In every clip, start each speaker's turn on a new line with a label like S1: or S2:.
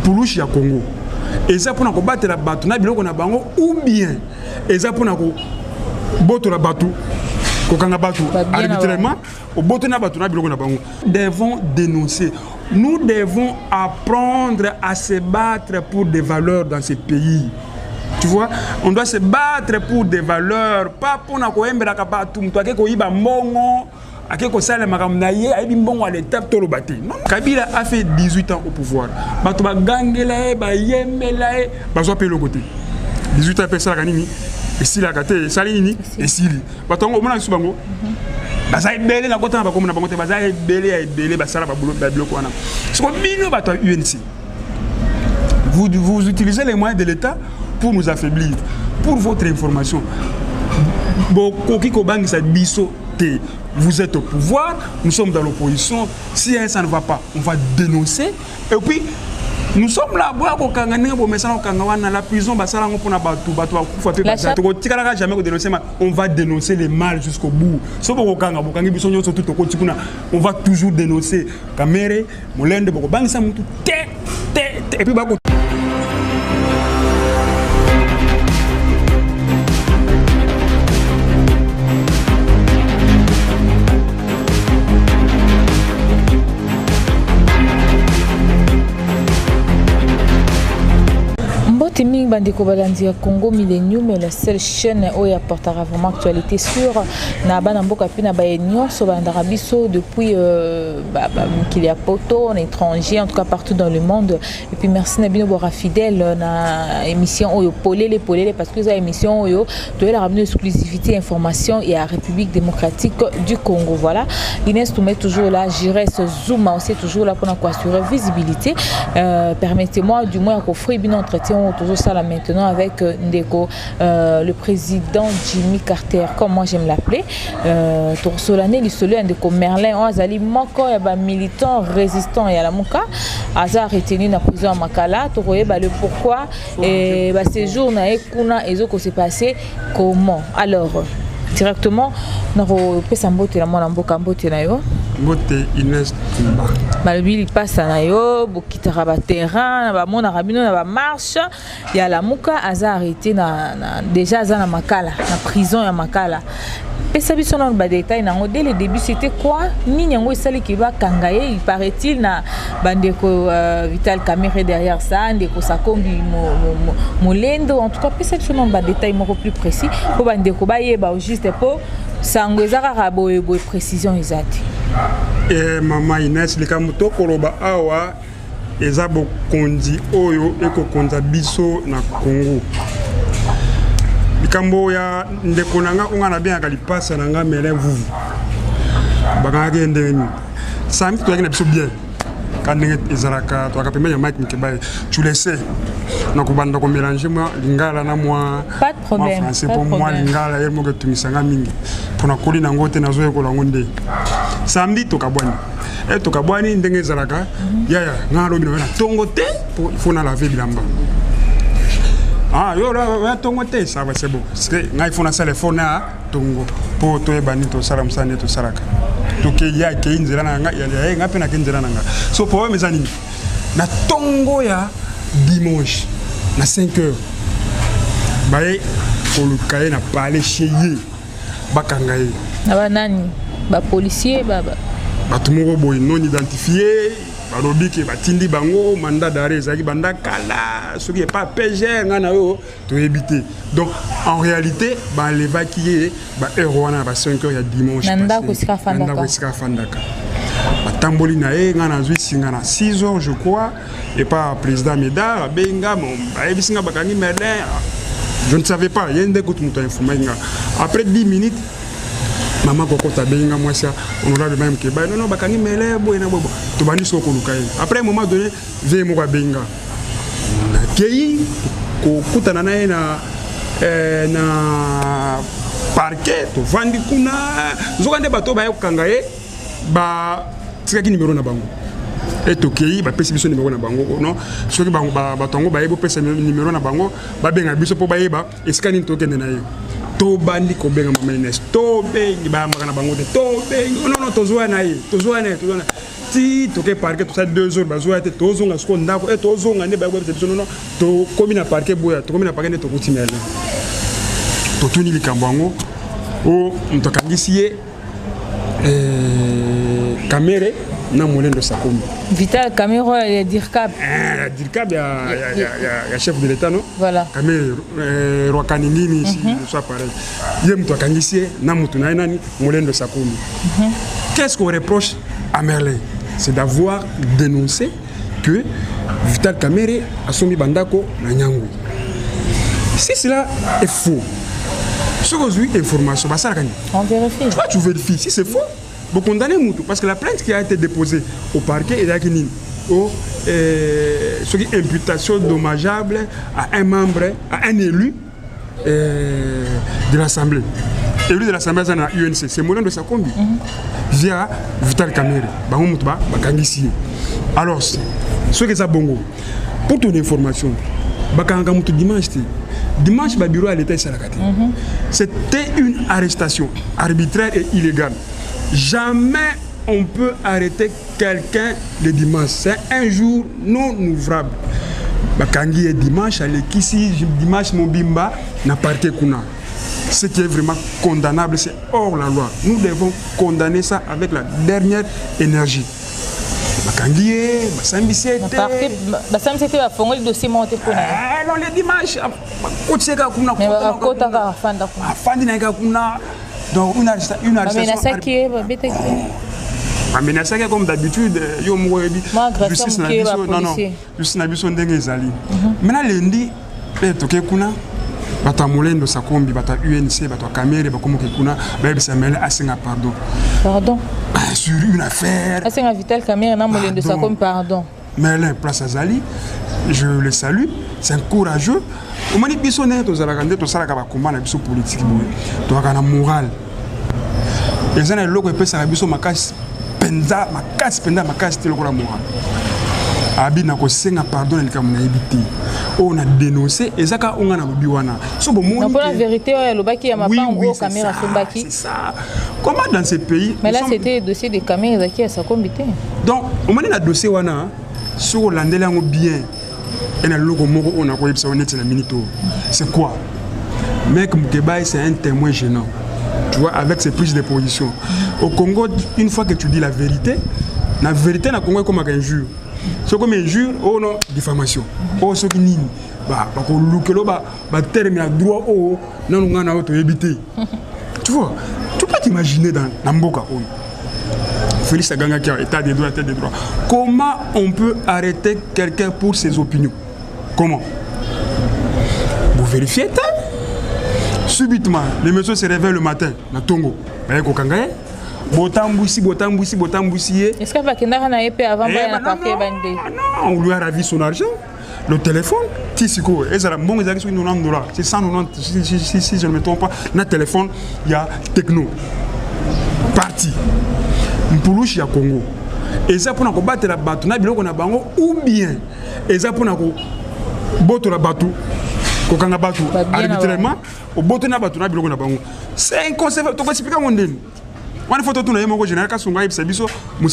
S1: pulushi ya Congo eza pona ko batela batu na biloko na bango ou bien eza pona ko boto la batu ko kanga batu arbitrairement au boto na batu na biloko na bango. Devons dénoncer. Nous devons apprendre à se battre pour des valeurs dans ce pays. Tu vois, on doit se battre pour des valeurs, pas pour na ko embela ka batu mtu akeko iba mbongo. Kabila a fait 18 ans au pouvoir. Bato ba gangela ba yembela ba zo pe le côté. 18 ans pesa kanini et si la kate salini et sili. Bato ngo mona subango. Ba za ebele na kota na ba komona bango te ba za ebele ba sala ba bloc wana. Ce qu'on bino bato UNC. Vous utilisez les moyens de l'État pour nous affaiblir. Pour votre information. Bokoki ko bangisa biso te. Vous êtes au pouvoir, nous sommes dans l'opposition. Si ça ne va pas, on va dénoncer. Et puis, nous sommes là, la prison, on va dénoncer les mal jusqu'au bout. On va toujours dénoncer. Et puis,
S2: Timing Bandeko Balandia Congo Millennium est la seule chaîne où il apportera vraiment actualité sur Nabana Mboka Pina Bayenyon sur Bandarabiso depuis qu'il y a poto en étranger en tout cas partout dans le monde. Et puis merci Nabino Bora fidèle na émission Oyo Polé parce que ça émission Oyo doit ramener exclusivité information et la République démocratique du Congo. Voilà, Inès tout met toujours là, Jires Zouma aussi toujours là pour nous assurer visibilité. Permettez-moi du moins qu'on ferait bien entretien toujours ça là maintenant avec Ndeko, le président Jimmy Carter, comme moi j'aime l'appeler. Tour Solané, l'issolé Ndeko Merlin, on a moko ya militant résistant et à la Mouka, Aza retenu na prison à Makala, tour le pourquoi et ces jours na ekuna ezoko s'est passé comment. Alors directement naro pesa mbote la mwana mboka mbote na yo.
S1: Mbote Inès Tumba.
S2: Balobi li pasa na yo bokitara ba terrain ba mona rabino na ba marche ya la muka aza arrêté na déjà aza na Makala na prison ya Makala. Pesa biso na ba détail na dès le début c'était quoi ni nyango esali ki ba kangaye il paraît-il na bandeko Vital Kamerhe derrière ça ndeko Sakombi Molendo en tout cas pesa biso na ba détail moko plus précis pour bandeko ba yeba juste pour sango ezaka raboye boye précision ezati.
S1: Et maman Inès likamuto koloba awa eza bokondi oyo ekokonza biso na Congo. Likambo ya ndeko nanga ongana bien akalipasa nanga Merlin vuvu. Bakanga ndeni. Sami to yakina biso bien. Kanenge ezaraka to akapemenya Mike Mikebaye. Tu le sais. Na kubanda ko mélanger moi lingala na moi.
S2: Pas de problème.
S1: Français pour moi lingala yemo ke tumisanga mingi. Pona koli na ngote na zoye ko langonde. Samedi to kabwani. Et to kabwani ndenge zalaka. Yaya ngalo bino na tongo te pour fona laver bilamba. Ah yo là tongo te ça va c'est bon. Parce que ngai fona sala fona tongo po to ebani to sala msane to salaka. To ke ya ke inzira na ngai ya ngapi na ke inzira na ngai. So pour mes amis na tongo ya dimanche na 5h. Baye kolukaye na parler chez ye. Bakangaye.
S2: Na banani? Ba policier baba.
S1: Batumoko boy non identifié, balobi ke batindi bango mandat d'arrêt zaki banda kala, ce qui est pas PG ngana yo to éviter. Donc en réalité, ba l'évacuer ba héros na ba 5h ya dimanche.
S2: Nanda ko sika fandaka.
S1: Nanda ko sika fandaka. Ba tamboli na e ngana zui singana 6h je crois et pas président Médard benga mon ba ebisinga bakangi Merlin. Je ne savais pas, yende ko tumuta informer nga. Après 10 minutes maman koko tabenga moi ça on aura le même que bah non bakangi mele boy na bobo to bandi soko lukai après un moment donné ve mo ka benga na kei ko kutana na parquet to vandi kuna zokande bato ba yokangaye ba tikaki numéro na bango et to kei ba pesi biso numéro na bango non soki bango ba tongo ba yebo pesi numéro na bango ba benga biso po ba yeba eskani to kende na yo to bandi ko benga mama Inès to bengi ba makana bango te to bengi non to zoa na ye to zoa na ti toke parquet tout ça 2 heures bazo ate tozonga siko ndako et tozonga ne ba web non non to komi na parquet boya to komi na parquet ne to kutimela to tuni likambo ngo o mtokangisi ye Kamere na Molendo Sakomi.
S2: Vital Kamere ya Dirkab.
S1: La Dirkab ya chef de l'État, non?
S2: Voilà.
S1: Kamere Rwakanini ici, soit pareil. Yé mtokangisi na mutuna nani Molendo Sakomi. Qu'est-ce qu'on reproche à Merlin? C'est d'avoir dénoncé que Vital Kamere a soumis Bandako na Nyangui. Si cela est faux, ce que j'ai information,
S2: on vérifie.
S1: Toi, tu vérifies. Si c'est faux, vous condamnez Moutou. Parce que la plainte qui a été déposée au parquet est d'acquis ce qui est imputation dommageable à un membre, à un élu de l'Assemblée. Élu de l'Assemblée, c'est l'UNC. C'est Molendo Sakombi. Via Vital Kamere. Alors, ce que ça bongo. Pour ton information, dimanche, le bureau à l'État c'était une arrestation arbitraire et illégale. Jamais on peut arrêter quelqu'un le dimanche. C'est un jour non ouvrable. Bakangi est dimanche, à l'Ekisi, dimanche, Mobimba, n'a pas été kuna. Ce qui est vraiment condamnable, c'est hors la loi. Nous devons condamner ça avec la dernière énergie. Bakangi, Basambisete.
S2: Basambisete va faire le dossier monté pour nous.
S1: Non, les dimanches, donc une arrestation. Mais ça comme d'habitude, justice na biso ndenge ezali. Maintenant lundi, toke kuna bata Molendo Sakombi, bata UNC, bata Kamere, bakomoke kuna, ba bisa mele asenga pardon.
S2: Pardon.
S1: Sur une affaire.
S2: Asenga Vital Kamere na Molendo Sakombi pardon.
S1: Merlin Place Azali, je le salue, c'est un courageux. Au moment où biso ne to zala kande to sala ka ba combat na biso politique boye. To ka na moral. Et ça na loko e pesa biso makasi penza makasi te loko la moral. Abi na ko senga pardon le kam na ebiti. On a dénoncé et ça ka on a na biwana. So bon
S2: mon la vérité ya lobaki ya mapa ngo caméra sombaki.
S1: C'est ça. Comment dans ces pays?
S2: Mais là c'était le dossier de caméra qui a sa combité.
S1: Donc au moment na dossier wana sur landela ngo bien. Et na logo moko on a ko yebisa honnête na minito. C'est quoi? Mec Moukebaï c'est un témoin gênant. Tu vois, avec ses prises de position. Au Congo, une fois que tu dis la vérité na Congo est comme un injure. C'est comme injure, oh non, diffamation. Oh, ce qui n'y bah, terme à droit, oh, non, on a auto évité. Tu vois, tu peux t'imaginer dans Namboka. Félix Aganga qui a état des droits, état des droits. Comment on peut arrêter quelqu'un pour ses opinions? Comment? Vous vérifiez, subitement, le monsieur se réveille le matin, na Tongo. Est-ce
S2: que Vakenda n'a pas avant de partir bandé?
S1: Non, on lui a ravi son argent. Le téléphone, Tissiko, c'est 190, si je ne me trompe pas, dans le téléphone, il y a Techno. Parti. Mpoulouchi à Congo. Et ça pour nous battre la bateau, ou bien, et ça pour nous battre la bateau. Arbitrairement, au bout de la bateau, c'est inconcevable. Tu vas expliquer mon délire. Une fois que tu as un général,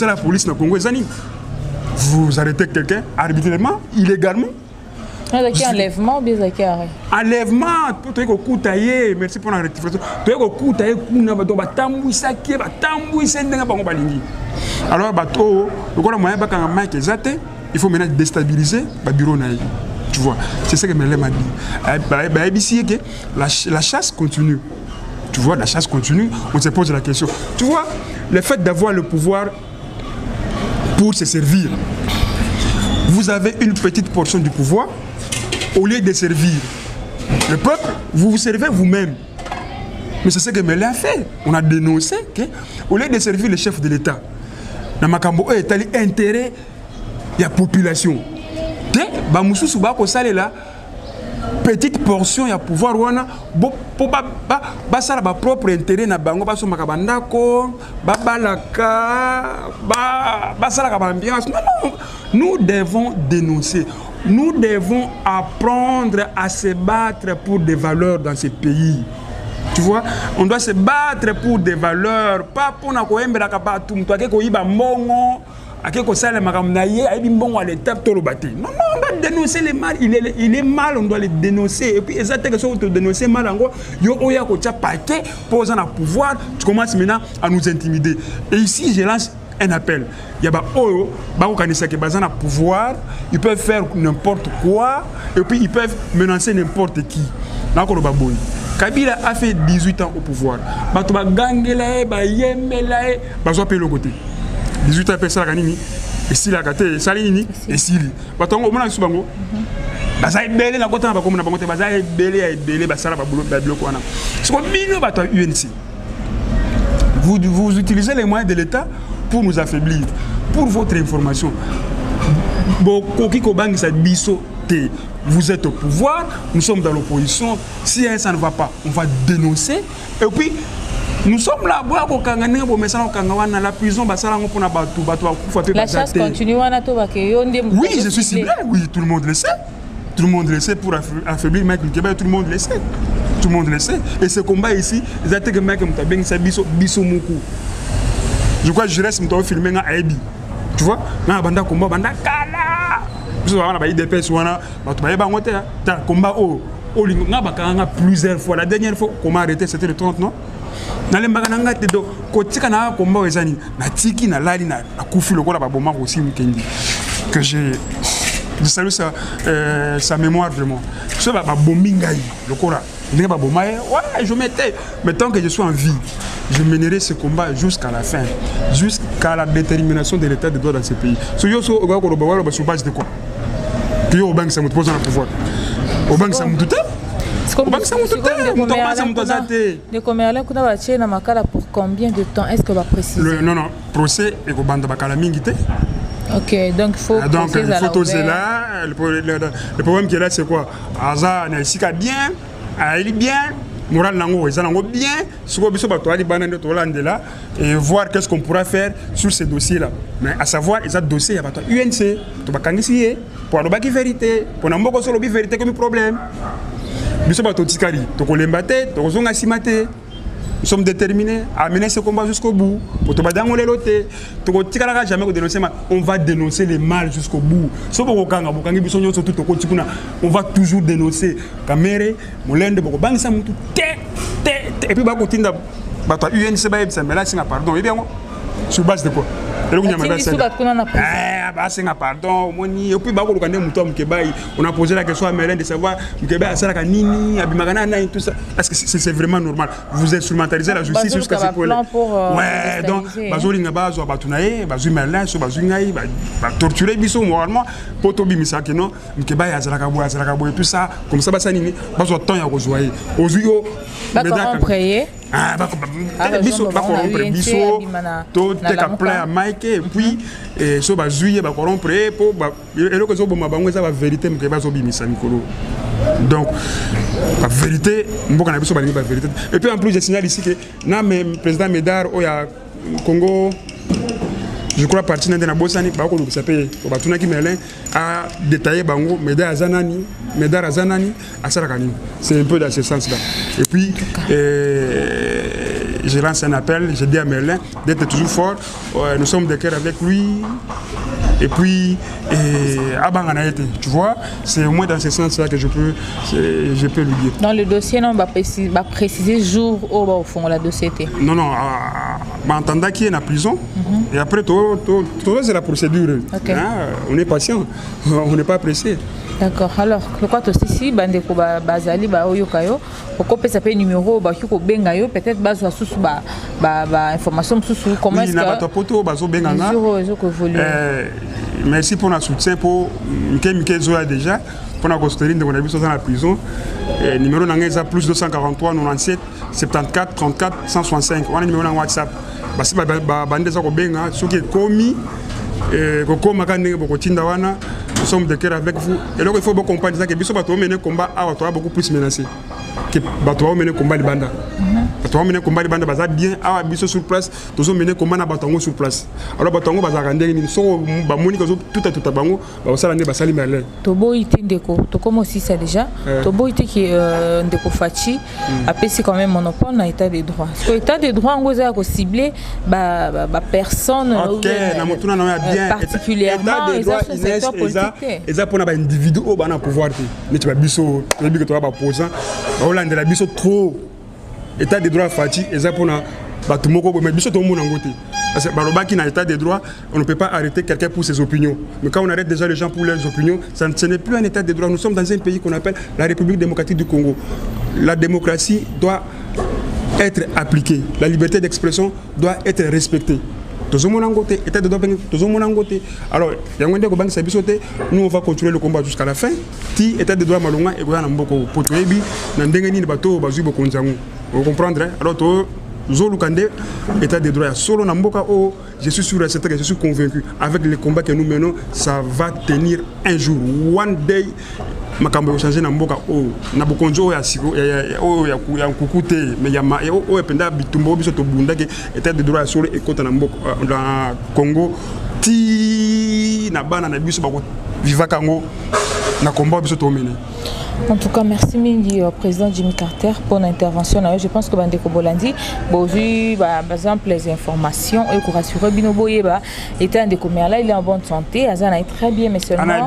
S1: la police na Congo, vous arrêtez quelqu'un arbitrairement, illégalement.
S2: Enlèvement ou bien
S1: enlèvement, tu as un coup taillé, merci pour la rectification. Tu as un coup taillé, alors, il faut maintenant déstabiliser le bureau. Tu vois, c'est ce que Merlin m'a dit. La chasse continue. Tu vois, la chasse continue, on se pose la question. Tu vois, le fait d'avoir le pouvoir pour se servir, vous avez une petite portion du pouvoir, au lieu de servir le peuple, vous vous servez vous-même. Mais c'est ce que Merlin a fait. On a dénoncé qu'au lieu de servir le chef de l'État, dans Makambo est allé intérêt de la population. Petite portion il y a pouvoir pour ça propre intérêt na bango baso makabandako babalaka ambiance. Non, nous devons dénoncer, nous devons apprendre à se battre pour des valeurs dans ce pays. Tu vois, on doit se battre pour des valeurs, pas pour na koembera kabatu mtu ake koiba mbongo ake ko sala makamnaye ay bimbongo à l'étape to lobaté. Non non, on va dénoncer le mal, il est mal, on doit le dénoncer et puis exactement ça on te dénoncer mal encore yo oya ko tcha paquet posant à pouvoir, tu commences maintenant à nous intimider. Et ici je lance un appel. Il y a Oyo, qui ont un pouvoir, ils peuvent faire n'importe quoi et puis ils peuvent menacer n'importe qui. Kabila a fait 18 ans au pouvoir. Bato ba gangela ba yemela ba zo pe le côté. 18 ans après ça kanini et si la kate salini et sili. Bato ngo mona subango. Baza ebele na kota ba komona bango te baza ebele ba sala ba bloc wana. Siko bino bato UNC. Vous utilisez les moyens de l'État pour nous affaiblir. Pour votre information, vous êtes au pouvoir, nous sommes dans l'opposition. Si ça ne va pas, on va dénoncer. Et puis, nous sommes là, la prison,
S2: la chasse continue.
S1: Oui, je suis ciblé. Oui, tout le monde le sait. Tout le monde le sait pour affaiblir Michael Keba, tout le monde le sait. Tout le monde le sait. Et ce combat ici, je crois que je reste filmé à Aibi. Tu vois, na banda combat banda kala. Parce que on a IDP soana, combat plusieurs fois. La dernière fois qu'on m'a arrêté c'était le 30 non. Na le mbanga te do ko tika na combat ezani na tiki na lali na kufi lokola ba boma aussi mkendi. Que je salue sa mémoire vraiment. Ce ba bomingai lokola. Ouais, je mettais. Mais tant que je suis en vie, je mènerai ce combat jusqu'à la fin, jusqu'à la détermination de l'état de droit dans ce pays. Si yo so oga ko roba sur base de quoi? Que yo bank ça me pose un pouvoir. Au bank ça me doutait. Au bank ça me doutait.
S2: De combien là kuna bache na makala pour combien de temps est-ce que va préciser?
S1: Non non, procès et ko banda bakala mingité.
S2: Ok, donc il faut
S1: doser là. Le problème qui est là c'est quoi? Aza na isika bien. Il est bien, moral nango, ils sont bien, et voir qu'est-ce qu'on pourra faire sur ces dossiers-là. Mais à savoir, ils ont dossier, il y a pas UNC, tu vas candidater pour la vérité, pour la vérité comme problème. Nous sommes tous tikari, tu vas l'embater, tu vas l'asimater. Nous sommes déterminés à mener ce combat jusqu'au bout. On va dénoncer les mal jusqu'au bout. On va toujours dénoncer. Et puis, pardon. Sur base de quoi? On a posé la question à Mélène de savoir est-ce que c'est vraiment normal. Vous instrumentalisez la justice jusqu'à ce point. Ouais, donc torturer biso moralement pour tout ça que non tout ça comme ça biso ba corrompre biso to teka plein à Mike et puis so ba juillet ba corrompre pour ba eloko zo boma bango ça ba vérité mke ba zo bimisa mikolo. Donc la vérité mboka na biso ba ba vérité. Et puis en plus je signale ici que na président Médard au ya Congo, je crois parti na Bosani ba ko sape ko batuna ki Melin a détaillé bango Médard Azanani à Sarakani. C'est un peu dans ce sens là. Et puis je lance un appel, je dis à Merlin d'être toujours fort, nous sommes de cœur avec lui. Et puis, tu vois, c'est au moins dans ce sens-là que je peux lui dire.
S2: Dans le dossier, on va préciser jour où au fond la dossier était.
S1: Non, non, en attendant qu'il y ait en prison, et après, c'est la procédure. Okay. Hein, on est patient, on n'est pas pressé.
S2: D'accord. Alors, le quoi aussi, bandeko bazali ba oyokayo, okope ça peut numéro ba kiko bengayo, peut-être bazo sous ba information sous comment est-ce que
S1: na bato poto bazo benganga. Merci pour notre soutien pour Mike Zoya déjà pour la costérine de mon avis dans la prison. Numéro nangeza plus 243 97 74 34 165. On a numéro dans WhatsApp. Basi ba bande za ko benga soki komi ko koma kanenge boko tinda wana nous sommes de cœur avec vous. Et donc il faut beaucoup comprendre que Bisso Bato mener combat à Ottawa beaucoup plus menacé que Bato mener combat Libanda. Bato mener combat Libanda baza bien à Bisso sur place, tous mener combat na Batongo sur place. Alors Batongo baza rendre ni so ba moni ko tout à bango ba sala ne ba sali merle.
S2: Tobo ité ndeko, to comme aussi ça déjà. Tobo ité qui ndeko Fachi a payé quand même monopole na état de droit. Parce que état de droit on goza ko cibler ba personne particulièrement
S1: et ça pour na ba individu au bana pouvoir ni tu ba Bisso que tu ba posant Hollande la Bisso trop état de droit Fachi et ça pour na bato moko mais Bisso to mon ngote parce que balobaki na état de droit on ne peut pas arrêter quelqu'un pour ses opinions mais quand on arrête déjà les gens pour leurs opinions ce n'est plus un état de droit. Nous sommes dans un pays qu'on appelle la République démocratique du Congo. La démocratie doit être appliquée, la liberté d'expression doit être respectée. État de droit, alors nous on va continuer le combat jusqu'à la fin. Si état de droit malonga et goya na mboko potoyebi na ndenge nini bato bazui bokonzango. Vous comprendre? Alors Zolukande, état de droit solo na mboka oh, je suis sûr et certain que je suis convaincu avec les combats que nous menons, ça va tenir un jour. One day makambo yo changer na mboka oh na bokonzo ya siko ya kukute mais ya oh penda bitumbo biso to bunda ke état de droit solo et kota na mboka na Congo ti na bana na biso bako vivaka ngo na combat biso to mener.
S2: En tout cas, merci Mingi, président Jimmy Carter, pour l'intervention. Je pense que Bandeko Bolandi, par exemple, les informations, et pour rassurer Binoboye, étant de là, il est en bonne santé, Azan est très bien, mais seulement.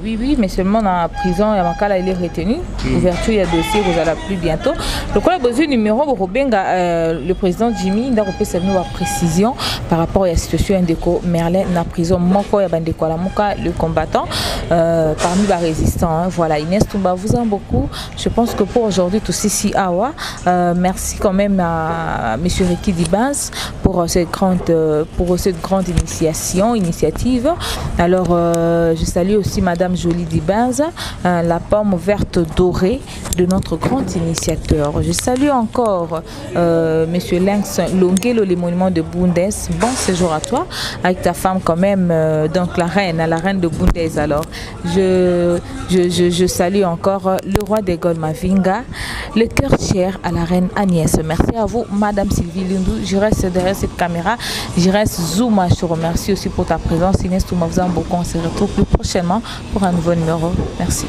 S2: Oui, mais seulement dans la prison, Yamakala, il est retenu. Ouverture, il y a dossier, vous allez plus bientôt. Le collègue besoin numéro, le président Jimmy, il a repris une précision par rapport à la situation de Merlin dans la prison. Moko, Bandeko Alamuka, le combattant, parmi les résistants. Voilà. Inès Toumba vous aime beaucoup. Je pense que pour aujourd'hui, tout ceci, merci quand même à M. Ricky Dibans pour cette grande initiative. Alors, je salue aussi Madame Jolie Dibans, la pomme verte dorée de notre grand initiateur. Je salue encore M. Lynx Longelo, les monuments de Bundes. Bon séjour à toi, avec ta femme quand même, donc la reine de Bundes. Alors, je salue encore le roi des Gaules Mavinga, le cœur cher à la reine Agnès. Merci à vous, Madame Sylvie Lindou. Je reste derrière cette caméra, je reste Zouma. Je te remercie aussi pour ta présence. Inès Touma vous aime beaucoup. On se retrouve plus prochainement pour un nouveau numéro. Merci.